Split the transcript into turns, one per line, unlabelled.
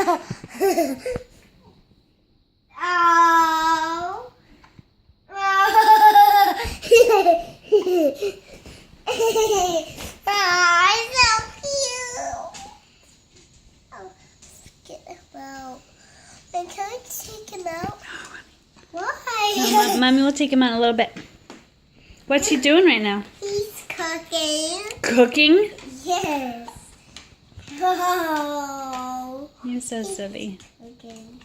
Oh. Oh, so cute. Oh, get him out. And can I take him out? Why?
No, Mommy will take him out in a little bit. What's he doing right now?
He's cooking.
Cooking?
Yes. Oh.
You're so silly.
Cooking.